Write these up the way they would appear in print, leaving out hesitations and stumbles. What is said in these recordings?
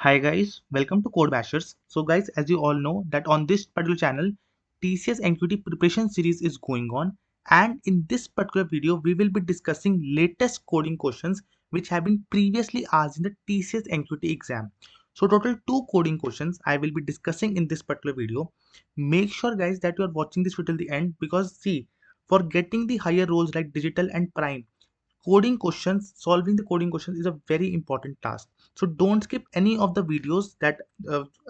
Hi guys, welcome to Code Bashers. So guys, as you all know that on this particular channel, TCS NQT preparation series is going on, and in this particular video, we will be discussing latest coding questions which have been previously asked in the TCS NQT exam. So total two coding questions I will be discussing in this particular video. Make sure guys that you are watching this video till the end, because see, for getting the higher roles like digital and prime, solving the coding questions is a very important task. So don't skip any of the videos that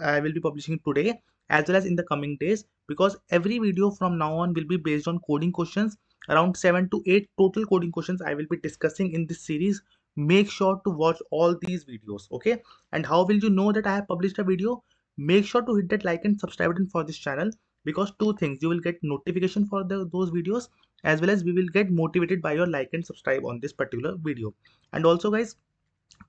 I will be publishing today as well as in the coming days, because every video from now on will be based on coding questions. Around 7 to 8 total coding questions I will be discussing in this series. Make sure to watch all these videos, okay? And how will you know that I have published a video? Make sure to hit that like and subscribe button for this channel, because two things: you will get notification for those videos, as well as we will get motivated by your like and subscribe on this particular video. And also guys,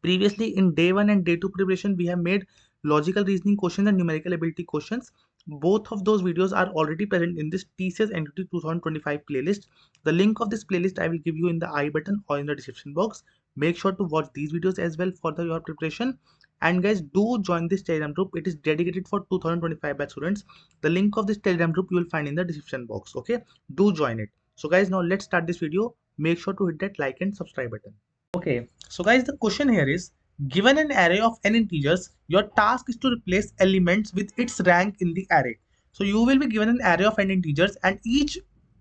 previously in day 1 and day 2 preparation, we have made logical reasoning questions and numerical ability questions. Both of those videos are already present in this TCS NQT 2025 playlist. The link of this playlist I will give you in the I button or in the description box. Make sure to watch these videos as well for your preparation. And guys, do join this Telegram group. It is dedicated for 2025 batch students. The link of this Telegram group you will find in the description box. Okay, do join it. So guys, now let's start this video. Make sure to hit that like and subscribe button. Okay, so guys, the question here is, given an array of n integers, your task is to replace elements with its rank in the array. So you will be given an array of n integers, and each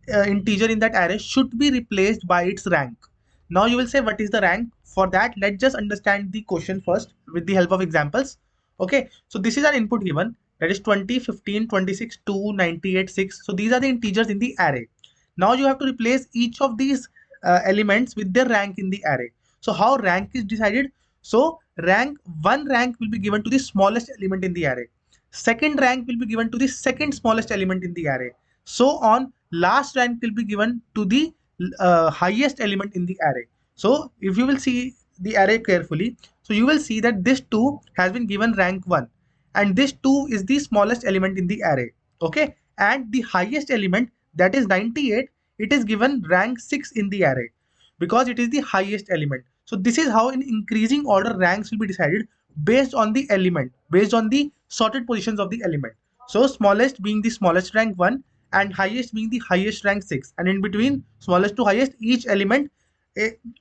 integer in that array should be replaced by its rank. Now you will say, what is the rank? For that, let's just understand the question first with the help of examples. Okay, so this is an input given, that is 20, 15, 26, 2, 98, 6. So these are the integers in the array. Now you have to replace each of these elements with their rank in the array. So how rank is decided? So one rank will be given to the smallest element in the array. Second rank will be given to the second smallest element in the array. So on, last rank will be given to the highest element in the array. So if you will see the array carefully, so you will see that this 2 has been given rank 1, and this 2 is the smallest element in the array. Okay, and the highest element, that is 98, it is given rank 6 in the array, because it is the highest element. So this is how in increasing order ranks will be decided, based on the element, based on the sorted positions of the element. So smallest being the smallest rank 1, and highest being the highest rank 6, and in between smallest to highest, each element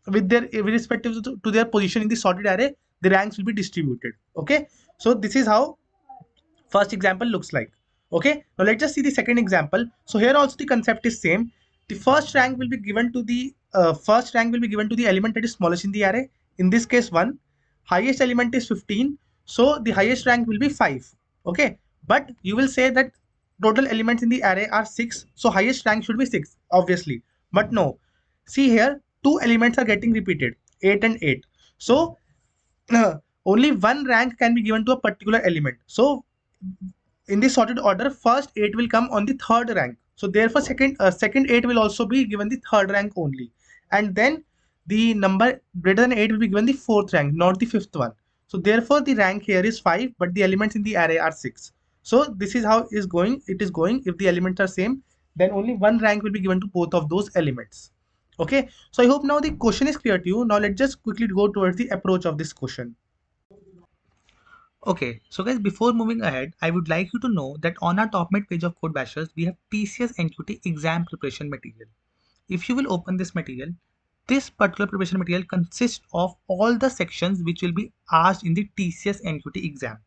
with their with respective to their position in the sorted array, the ranks will be distributed. Okay, so this is how first example looks like. Okay, now let's just see the second example. So here also the concept is same. The first rank will be given to the element that is smallest in the array. In this case 1. Highest element is 15, so the highest rank will be 5. Okay, but you will say that total elements in the array are 6, so highest rank should be 6 obviously. But no, see here, two elements are getting repeated, 8 and 8. So only one rank can be given to a particular element. So in this sorted order, first 8 will come on the third rank. So therefore second 8 will also be given the third rank only, and then the number greater than 8 will be given the fourth rank, not the fifth one. So therefore the rank here is 5, but the elements in the array are 6. So this is how it is going. If the elements are same, then only one rank will be given to both of those elements. Okay, so I hope now the question is clear to you. Now let's just quickly go towards the approach of this question. Okay, so guys, before moving ahead, I would like you to know that on our top mid page of Code Bashers, we have TCS NQT exam preparation material. If you will open this material, this particular preparation material consists of all the sections which will be asked in the TCS NQT exam.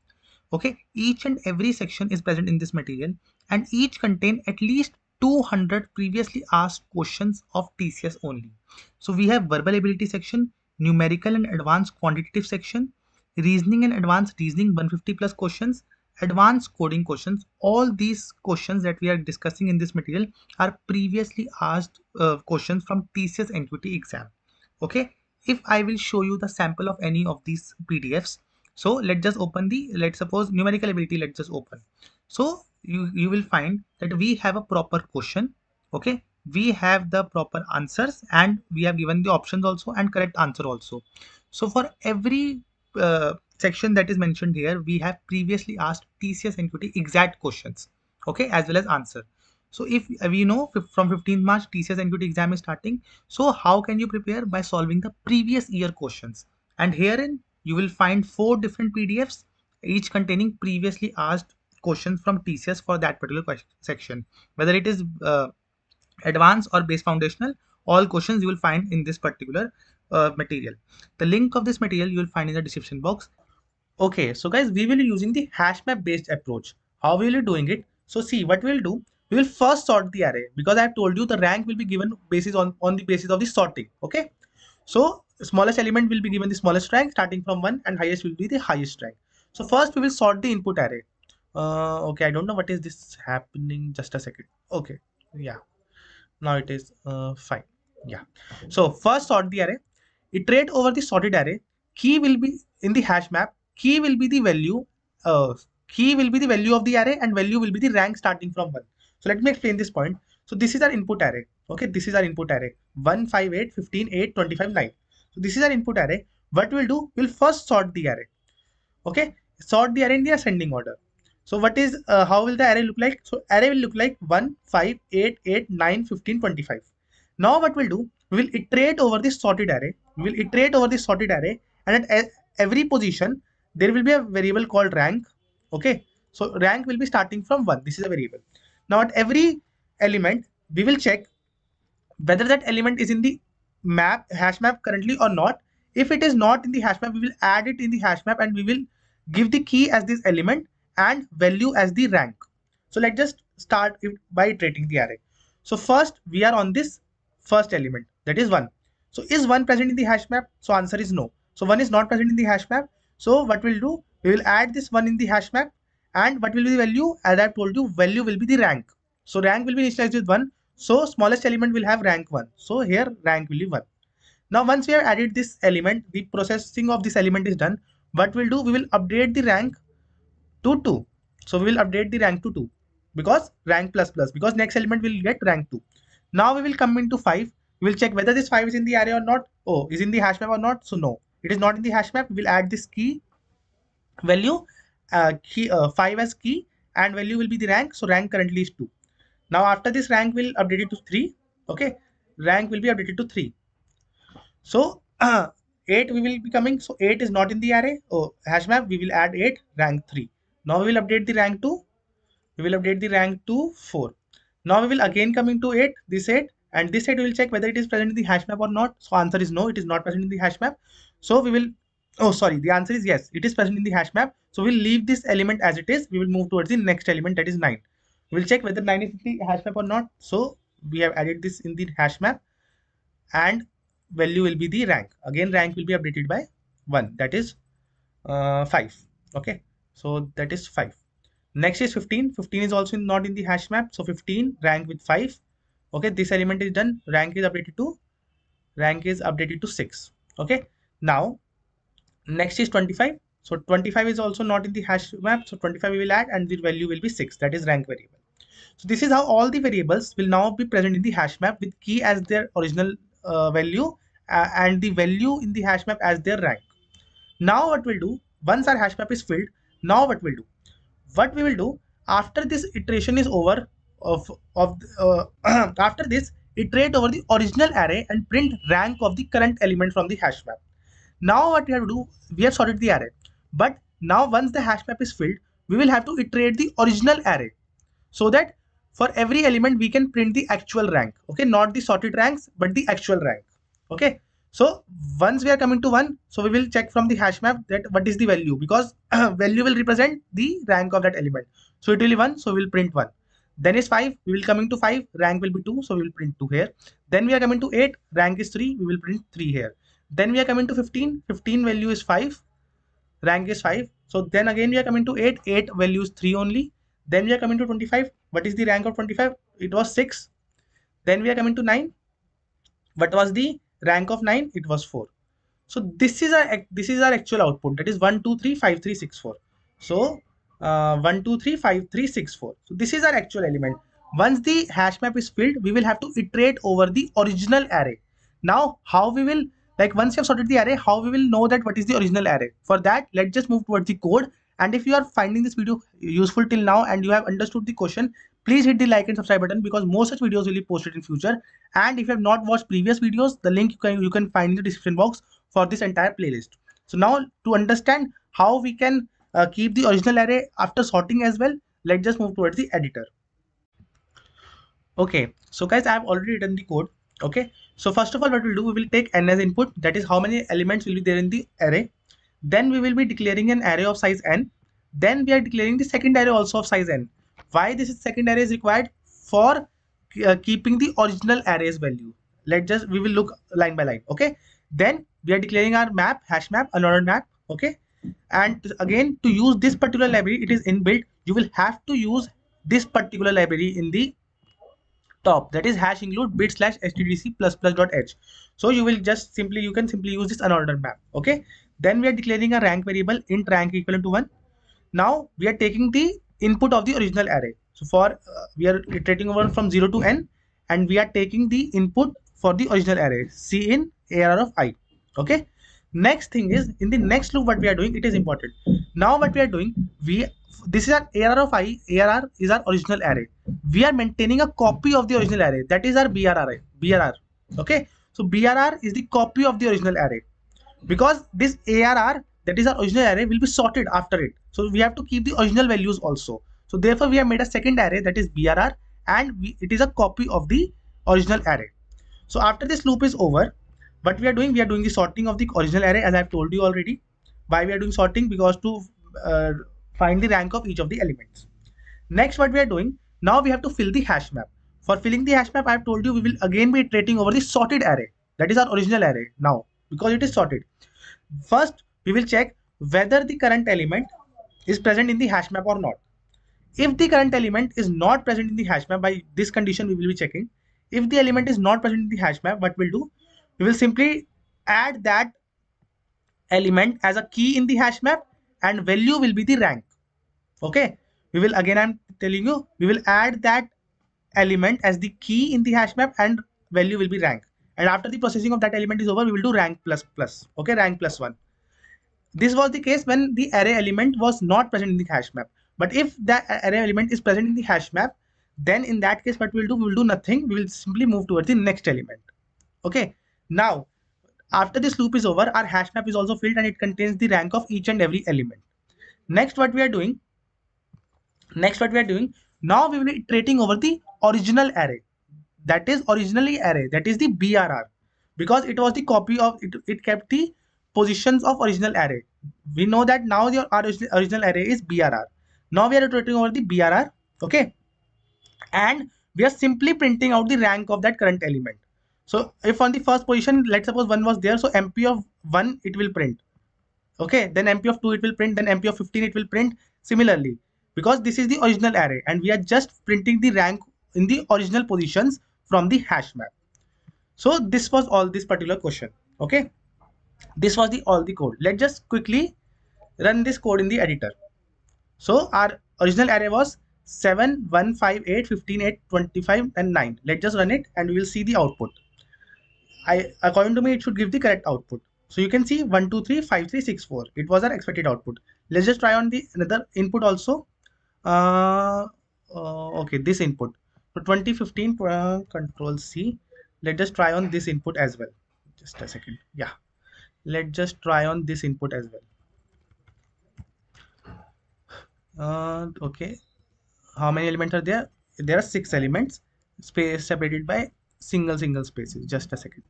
Okay, each and every section is present in this material, and each contain at least 200 previously asked questions of TCS only. So we have verbal ability section, numerical and advanced quantitative section, reasoning and advanced reasoning 150 plus questions, advanced coding questions. All these questions that we are discussing in this material are previously asked questions from TCS NQT exam. Okay, if I will show you the sample of any of these PDFs, so let's just open let's suppose numerical ability, let's just open. So you will find that we have a proper question. Okay, we have the proper answers, and we have given the options also and correct answer also. So for every section that is mentioned here, we have previously asked TCS NQT exact questions, okay, as well as answer. So if we know from 15th March TCS NQT exam is starting, so how can you prepare? By solving the previous year questions. And herein you will find 4 different PDFs, each containing previously asked questions from TCS for that particular section. Whether it is advanced or base foundational, all questions you will find in this particular material. The link of this material you will find in the description box. Okay, so guys, we will be using the hash map based approach. How we will be doing it? So see, what we will do, we will first sort the array, because I have told you the rank will be given basis on the basis of the sorting. Okay, so smallest element will be given the smallest rank starting from 1, and highest will be the highest rank. So first we will sort the input array. Okay, I don't know what is this happening. Just a second. Okay, yeah, now it is fine. Yeah, so first sort the array, iterate over the sorted array. Key will be in the hash map. Key will be the value, uh, key will be the value of the array, and value will be the rank starting from 1. So let me explain this point. So this is our input array. Okay, this is our input array: 1, 5, 8, 15, 8, 25, 9. So this is our input array. What we'll do, we'll first sort the array. Okay, sort the array in the ascending order. So what is how will the array look like? So array will look like 1, 5, 8, 8, 9, 15, 25. Now what we'll do, we will iterate over this sorted array. We will iterate over this sorted array, and at every position there will be a variable called rank. Okay, so rank will be starting from 1. This is a variable. Now at every element we will check whether that element is in the hash map currently or not. If it is not in the hash map, we will add it in the hash map, and we will give the key as this element and value as the rank. So let's just start by iterating the array. So first we are on this first element, that is 1. So is 1 present in the hash map? So answer is no. So 1 is not present in the hash map. So what we'll do, we will add this 1 in the hash map, and what will be the value? As I told you, value will be the rank. So rank will be initialized with 1. So smallest element will have rank 1. So here rank will be 1. Now once we have added this element, the processing of this element is done. What we'll do, we will update the rank to 2. So we will update the rank to 2, because rank plus plus, because next element will get rank 2. Now we will come into 5. We will check whether this 5 is in the array or not. Oh, is in the hash map or not? So no, it is not in the hash map. We will add this key value, 5 as key, and value will be the rank. So rank currently is 2. Now after this rank will update it to 3. Okay, rank will be updated to 3. So 8 we will be coming. So 8 is not in the array. Oh, hash map, we will add 8, rank 3. Now we will update the rank to, we will update the rank to 4. Now we will again come into 8, this 8, and this 8 we will check whether it is present in the hash map or not. So answer is no, it is not present in the hash map. So we will, oh sorry, the answer is yes, it is present in the hash map. So we'll leave this element as it is. We will move towards the next element, that is 9. We will check whether 9 is in the hash map or not. So we have added this in the hash map, and value will be the rank. Again rank will be updated by 1, that is 5. Okay, so that is 5. Next is 15. 15 is also not in the hash map. So 15 rank with 5. Okay, this element is done. Rank is updated to 6. Okay, now next is 25. So 25 is also not in the hash map. So 25 we will add, and the value will be 6. That is rank variable. So this is how all the variables will now be present in the hash map, with key as their original value, and the value in the hash map as their rank. Now what we'll do, once our hash map is filled, now what we'll do, what we will do after this iteration is over of after this, iterate over the original array and print rank of the current element from the hash map. Now what we have to do, we have sorted the array, but now once the hash map is filled, we will have to iterate the original array, so that for every element we can print the actual rank. Okay, not the sorted ranks, but the actual rank. Okay, so once we are coming to 1, so we will check from the hash map that what is the value, because value will represent the rank of that element. So it will be 1, so we will print 1. Then is 5, we will coming to 5, rank will be 2, so we will print 2 here. Then we are coming to 8, rank is 3, we will print 3 here. Then we are coming to 15, 15 value is 5, rank is 5. So then again we are coming to 8, 8 value is 3 only. Then we are coming to 25, what is the rank of 25? It was 6. Then we are coming to 9, what was the rank of 9? It was 4. So this is our actual output, that is 1 2 3 5 3 6 4. So 1 2 3 5 3 6 4. So this is our actual element. Once the hash map is filled, we will have to iterate over the original array. Now how we will, like once you have sorted the array, how we will know that what is the original array? For that, let's just move towards the code. And if you are finding this video useful till now and you have understood the question, please hit the like and subscribe button, because more such videos will be posted in future. And if you have not watched previous videos, the link you can find in the description box for this entire playlist. So now to understand how we can keep the original array after sorting as well. Let's just move towards the editor. Okay, so guys, I have already written the code. Okay, so first of all, what we'll do, we will take n as input, that is how many elements will be there in the array. Then we will be declaring an array of size n. Then we are declaring the second array also of size n. Why this is second array is required? For keeping the original array's value. We will look line by line. Okay, then we are declaring our map, hash map, unordered map. Okay, and again, to use this particular library, it is inbuilt. You will have to use this particular library in the top, that is hash include bit slash stdc plus plus dot h. So you can simply use this unordered map. Okay, then we are declaring a rank variable, int rank equivalent to 1. Now we are taking the input of the original array. So for we are iterating over from 0 to n, and we are taking the input for the original array, c in arr of I. Okay, next thing is, in the next loop what we are doing, it is important. Now what we are doing, this is our arr of I. Arr is our original array. We are maintaining a copy of the original array, that is our brr. Okay, so brr is the copy of the original array, because this arr, that is our original array, will be sorted after it. So we have to keep the original values also. So therefore we have made a second array, that is brr, and it is a copy of the original array. So after this loop is over, what we are doing the sorting of the original array, as I have told you already. Why we are doing sorting? Because to find the rank of each of the elements. Next, what we are doing, now we have to fill the hash map. For filling the hash map, I have told you we will again be iterating over the sorted array. That is our original array now, because it is sorted. First, we will check whether the current element is present in the hash map or not. If the current element is not present in the hash map, by this condition we will be checking. If the element is not present in the hash map, what we'll do, we will simply add that element as a key in the hash map, and value will be the rank. Okay, we will, again I'm telling you, we will add that element as the key in the hash map, and value will be rank. And after the processing of that element is over, we will do rank plus plus. Okay, rank plus 1. This was the case when the array element was not present in the hash map. But if the array element is present in the hash map, then in that case what we'll do, we will do nothing. We will simply move towards the next element. Okay, now after this loop is over, our hash map is also filled, and it contains the rank of each and every element. Next what we are doing, now we will be iterating over the original array, that is originally array, that is the brr, because it was the copy of it. It kept the positions of original array. We know that now our original array is brr. Now we are iterating over the brr. Okay, and we are simply printing out the rank of that current element. So if on the first position, let's suppose 1 was there, so mp of 1 it will print. Okay, then mp of 2 it will print, then mp of 15 it will print. Similarly, because this is the original array, and we are just printing the rank in the original positions from the hash map. So this was all this particular question. Okay, this was all the code. Let's just quickly run this code in the editor. So our original array was 7 1 5 8 15 8 25 and 9. Let's just run it, and we will see the output. According to me, it should give the correct output. So you can see 1 2 3 5 3 6 4. It was our expected output. Let's just try on the another input also. Okay, this input. So 2015 control C. Let's just try on this input as well. Just a second. Yeah, let's just try on this input as well. Okay, how many elements are there? There are 6 elements, space separated by single spaces. Just a second.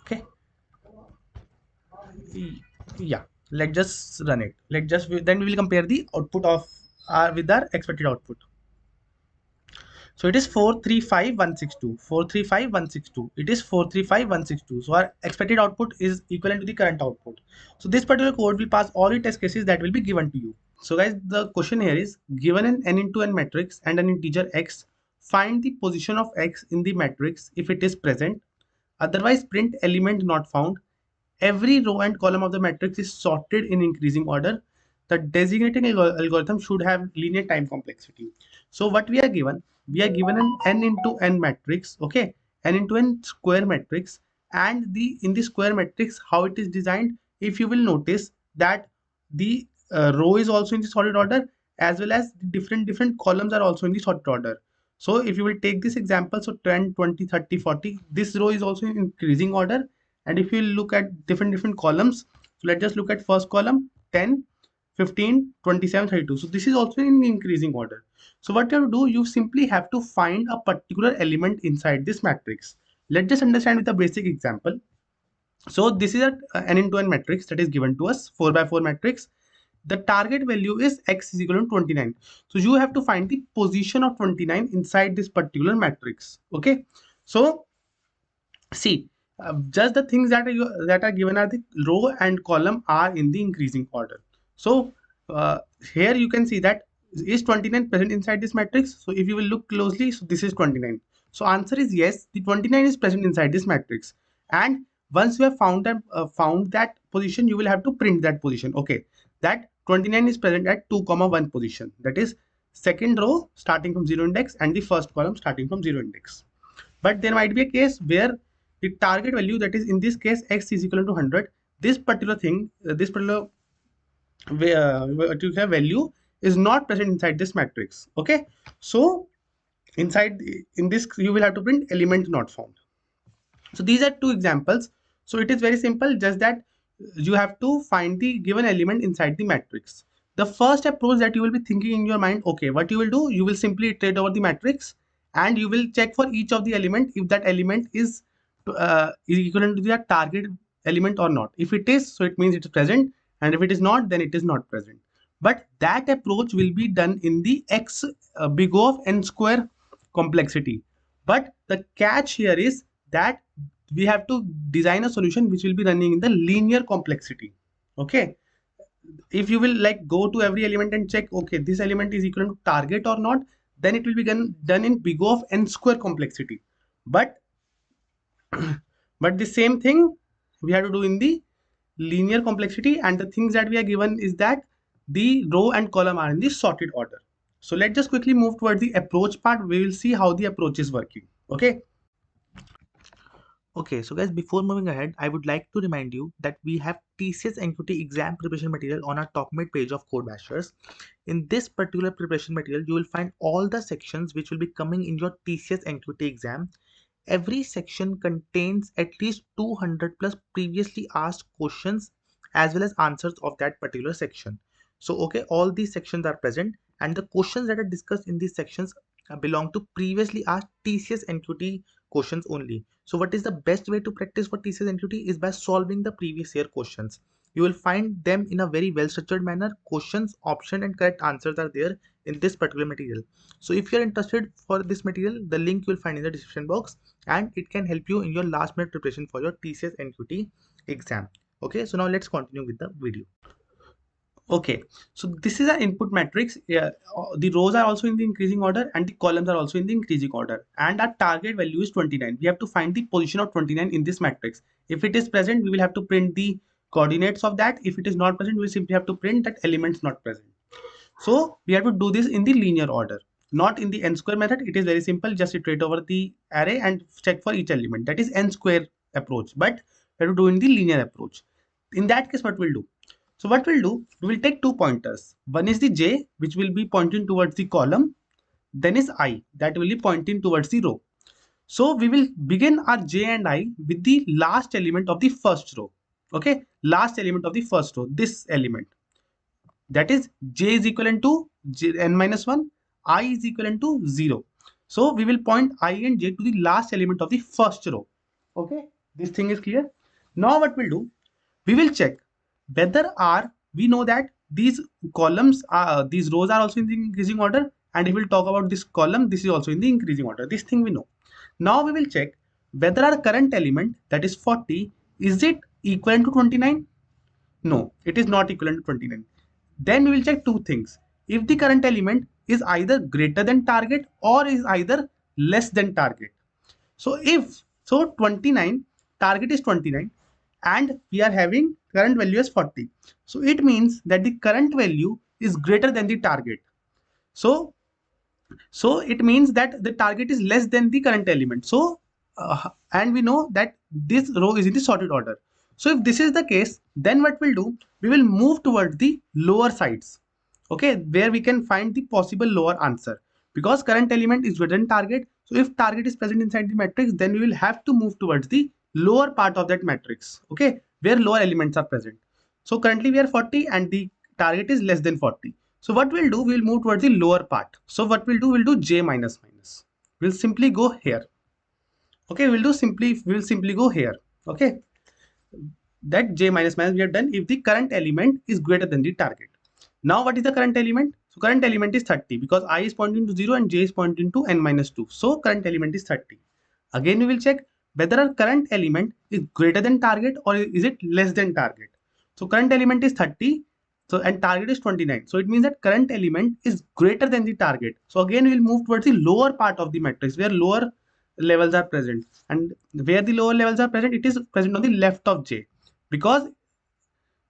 Okay, yeah, let's just run it. Then we will compare the output of with our expected output. So it is 435162. 435162. It is 435162. So our expected output is equivalent to the current output. So this particular code will pass all the test cases that will be given to you. So guys, the question here is, given an n into n matrix and an integer x, find the position of x in the matrix if it is present. Otherwise, print element not found. Every row and column of the matrix is sorted in increasing order. The designating algorithm should have linear time complexity. So what we are given an n into n matrix. Okay, n into n square matrix, and in the square matrix, how it is designed, if you will notice that the row is also in the sorted order, as well as different columns are also in the sorted order. So if you will take this example, so 10 20 30 40, this row is also in increasing order. And if you look at different columns, so let's just look at first column 10 15, 27, 32. So this is also in increasing order. So what you have to do, you simply have to find a particular element inside this matrix. Let's just understand with a basic example. So this is an into n matrix that is given to us, 4 by 4 matrix. The target value is x is equal to 29. So you have to find the position of 29 inside this particular matrix. Okay. So see, just the things that are given are the row and column are in the increasing order. So uh, here you can see that is 29 present inside this matrix. So if you will look closely, so this is 29. So answer is yes, the 29 is present inside this matrix. And once you have found that position, you will have to print that position. Okay, that 29 is present at 2, 1 position. That is second row starting from 0 index and the first column starting from 0 index. But there might be a case where the target value, that is in this case x is equal to 100, this particular thing, this particular value is not present inside this matrix. Okay, so in this you will have to print element not found. So these are two examples. So it is very simple, just that you have to find the given element inside the matrix. The first approach that you will be thinking in your mind, okay, what you will do, you will simply iterate over the matrix and you will check for each of the element if that element is equivalent to the target element or not. If it is, so it means it is present, and if it is not, then it is not present. But that approach will be done in the x big O of n square complexity. But the catch here is that we have to design a solution which will be running in the linear complexity. Okay, if you will like go to every element and check, okay, this element is equal to target or not, then it will be done in big O of n square complexity. But but the same thing we have to do in the linear complexity, and the things that we are given is that the row and column are in the sorted order. So let's just quickly move towards the approach part. We will see how the approach is working. Okay. Okay, so guys, before moving ahead, I would like to remind you that we have TCS NQT exam preparation material on our top mid page of Code Bashers. In this particular preparation material, you will find all the sections which will be coming in your TCS NQT exam. Every section contains at least 200 plus previously asked questions as well as answers of that particular section. So, okay, all these sections are present, and the questions that are discussed in these sections belong to previously asked TCS NQT questions only. So what is the best way to practice for TCS NQT is by solving the previous year questions. You will find them in a very well structured manner. Questions, option and correct answers are there in this particular material. So if you are interested for this material, the link you will find in the description box, and it can help you in your last minute preparation for your TCS NQT exam. Okay, so now let's continue with the video. Okay, so this is an input matrix. Yeah, the rows are also in the increasing order and the columns are also in the increasing order. And our target value is 29. We have to find the position of 29 in this matrix. If it is present, we will have to print the coordinates of that. If it is not present, we simply have to print that element is not present. So we have to do this in the linear order, not in the n square method. It is very simple. Just iterate over the array and check for each element. That is n square approach. But we have to do in the linear approach. In that case, what we'll do? So what we'll do, we will take two pointers. One is the j, which will be pointing towards the column. Then is I, that will be pointing towards the row. So we will begin our j and I with the last element of the first row. Okay, last element of the first row, this element. That is j is equivalent to n minus 1, I is equivalent to 0. So we will point I and j to the last element of the first row. Okay, this thing is clear. Now what we'll do, we will check whether we know that these columns these rows are also in the increasing order, and if we'll talk about this column, this is also in the increasing order. This thing we know. Now we will check whether our current element, that is 40, is it equivalent to 29? No, it is not equivalent to 29. Then we will check two things. If the current element is either greater than target or is either less than target. So if 29, target is 29 and we are having current value as 40. So it means that the current value is greater than the target. So it means that the target is less than the current element. So and we know that this row is in the sorted order. So if this is the case, then what we'll do, we will move towards the lower sides. Okay, where we can find the possible lower answer, because current element is greater than target. So if target is present inside the matrix, then we will have to move towards the lower part of that matrix. Okay, where lower elements are present. So currently we are 40 and the target is less than 40. So what we'll do, we'll move towards the lower part. So what we'll do j minus minus. We'll simply go here. Okay, we'll simply go here. Okay, that j minus minus we have done if the current element is greater than the target. Now what is the current element? So current element is 30 because I is pointing to 0 and j is pointing to n minus 2. So current element is 30. Again we will check whether our current element is greater than target or is it less than target. So current element is 30, so and target is 29. So it means that current element is greater than the target. So again we will move towards the lower part of the matrix where lower levels are present, and where the lower levels are present, it is present on the left of j, because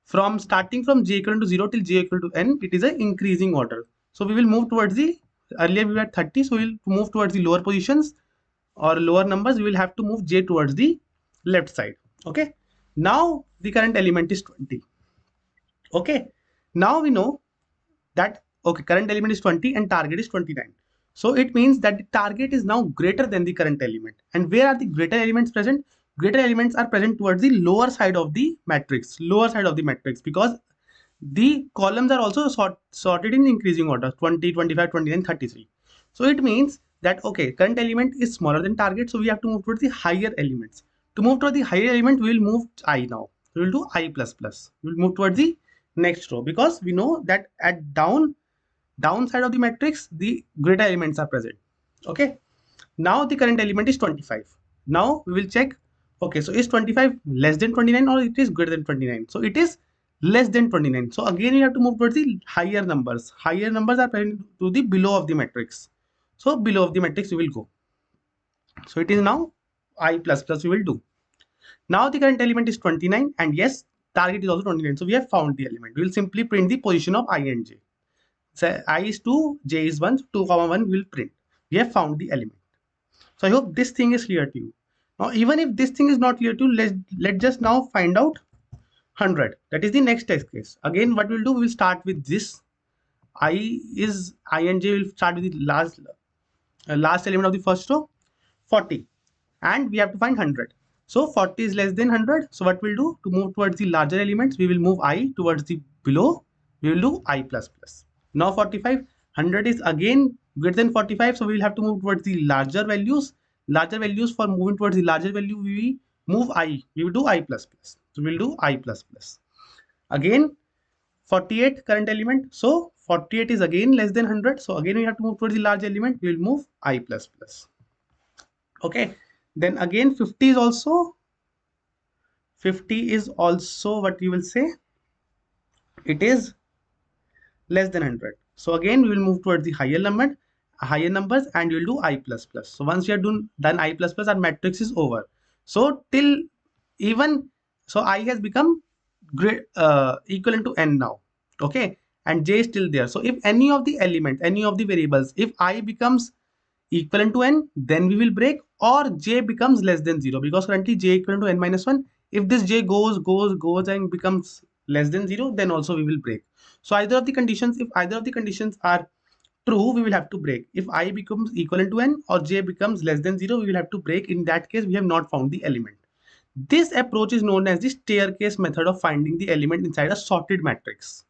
from starting from j equal to 0 till j equal to n, it is an increasing order. So we will move towards the, earlier we were at 30, so we will move towards the lower positions or lower numbers. We will have to move j towards the left side. Okay, now the current element is 20. Okay, now we know that, okay, current element is 20 and target is 29. So it means that the target is now greater than the current element. And where are the greater elements present? Greater elements are present towards the lower side of the matrix, because the columns are also sorted in increasing order, 20, 25, 29, 33. So it means that, okay, current element is smaller than target, so we have to move towards the higher elements. To move towards the higher element, we will move I now. We will do I plus plus. We will move towards the next row because we know that at downside of the matrix, the greater elements are present. Okay, now the current element is 25. Now we will check, okay, so is 25 less than 29 or it is greater than 29? So it is less than 29. So again you have to move towards the higher numbers. Higher numbers are present to the below of the matrix. So below of the matrix we will go. So it is now I plus plus we will do. Now the current element is 29 and yes, target is also 29. So we have found the element. We will simply print the position of I and j. So I is 2, j is 1, 2 comma 1 will print. We have found the element. So I hope this thing is clear to you. Now even if this thing is not clear to you, let's just now find out 100. That is the next test case. Again what we'll do, we will start with this. I and j will start with the last element of the first row, 40, and we have to find 100. So 40 is less than 100. So what we'll do, to move towards the larger elements, we will move I towards the below. We will do I plus plus. Now 45, 100 is again greater than 45. So we will have to move towards the larger values. Larger values, for moving towards the larger value, we move I. We will do I plus plus. So we'll do I plus plus. Again 48 current element. So 48 is again less than 100. So again we have to move towards the large element. We will move I plus plus. Okay, then again 50 is also what you will say, it is less than 100. So again we will move towards the higher numbers and we will do I plus plus. So once we are done I plus plus, our matrix is over. So till even, so I has become equivalent to n now. Okay, and j is still there. So if any of the variables, if I becomes equivalent to n, then we will break, or j becomes less than 0, because currently j equivalent to n minus 1. If this j goes and becomes less than 0, then also we will break. So if either of the conditions are true, we will have to break. If I becomes equivalent to n or j becomes less than 0, we will have to break. In that case, we have not found the element. This approach is known as the staircase method of finding the element inside a sorted matrix.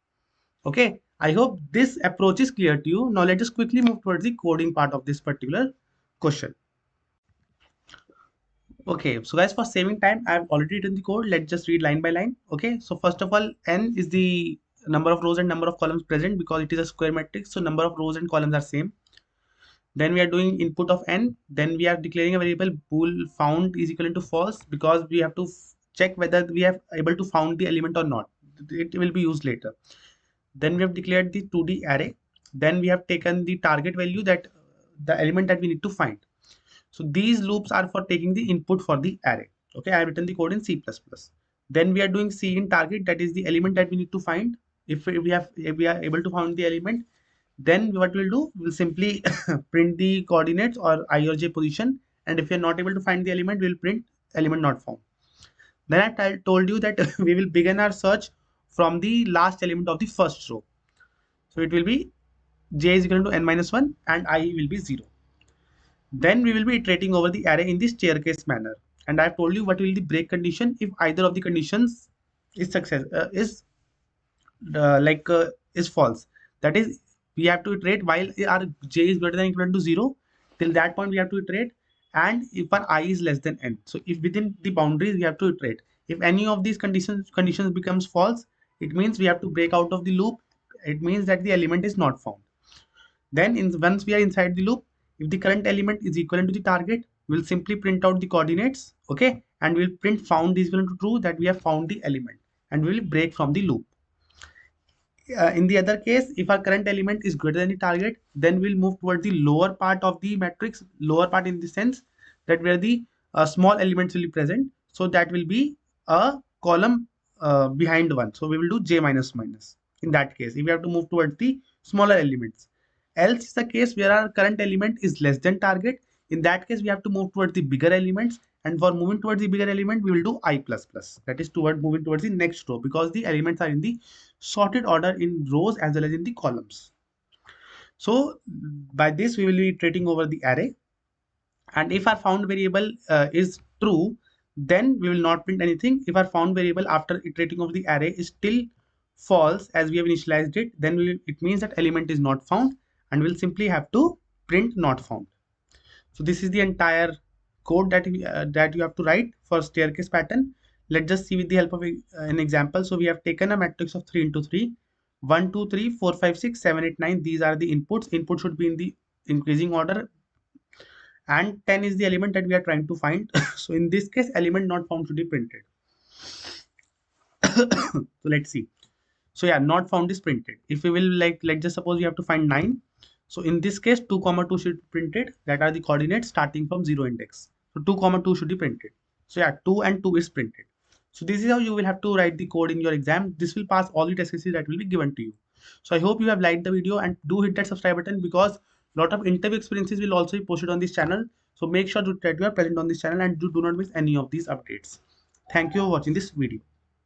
Okay, I hope this approach is clear to you. Now let us quickly move towards the coding part of this particular question. Okay, so guys, for saving time, I've already written the code. Let's just read line by line. Okay, so first of all, n is the number of rows and number of columns present, because it is a square matrix, so number of rows and columns are same. Then we are doing input of n. Then we are declaring a variable bool found is equivalent to false, because we have to check whether we are able to found the element or not. It will be used later. Then we have declared the 2D array. Then we have taken the target value, that the element that we need to find. So these loops are for taking the input for the array. Okay, I have written the code in C++. Then we are doing C in target, that is the element that we need to find. If we are able to find the element, then what we'll do, we'll simply print the coordinates or I or j position. And if you're not able to find the element, we'll print element not found. Then I told you that we will begin our search from the last element of the first row. So it will be j is equal to n minus 1 and I will be 0. Then we will be iterating over the array in the staircase manner. And I have told you what will be the break condition if either of the conditions is is false. That is, we have to iterate while our j is greater than or equal to 0. Till that point we have to iterate, and if our I is less than n, so if within the boundaries we have to iterate. If any of these conditions becomes false, it means we have to break out of the loop. It means that the element is not found. Then once we are inside the loop, if the current element is equivalent to the target, we'll simply print out the coordinates, okay, and we'll print found is equal to true, that we have found the element, and we will break from the loop. In the other case, if our current element is greater than the target, then we'll move toward the lower part of the matrix. Lower part in the sense that where the small elements will be present. So that will be a column behind one. So we will do j minus minus. In that case, if we have to move towards the smaller elements. Else is the case where our current element is less than target. In that case, we have to move towards the bigger elements. And for moving towards the bigger element, we will do I plus plus. That is toward moving towards the next row, because the elements are in the sorted order in rows as well as in the columns. So by this we will be iterating over the array, and if our found variable is true, then we will not print anything. If our found variable after iterating over the array is still false as we have initialized it, then it means that element is not found, and we'll simply have to print not found. So this is the entire code that you have to write for staircase pattern. Let's just see with the help of an example. So we have taken a matrix of 3 into 3, 1, 2, 3, 4, 5, 6, 7, 8, 9. These are the inputs. Input should be in the increasing order, and 10 is the element that we are trying to find. So in this case, element not found should be printed. So let's see. So yeah, not found is printed. If we will, like, let's just suppose we have to find 9. So in this case, 2 comma 2 should be printed. That are the coordinates starting from 0 index. So 2 comma 2 should be printed. So yeah, 2 and 2 is printed. So this is how you will have to write the code in your exam. This will pass all the test cases that will be given to you. So I hope you have liked the video, and do hit that subscribe button, because a lot of interview experiences will also be posted on this channel. So make sure that you are present on this channel and do not miss any of these updates. Thank you for watching this video.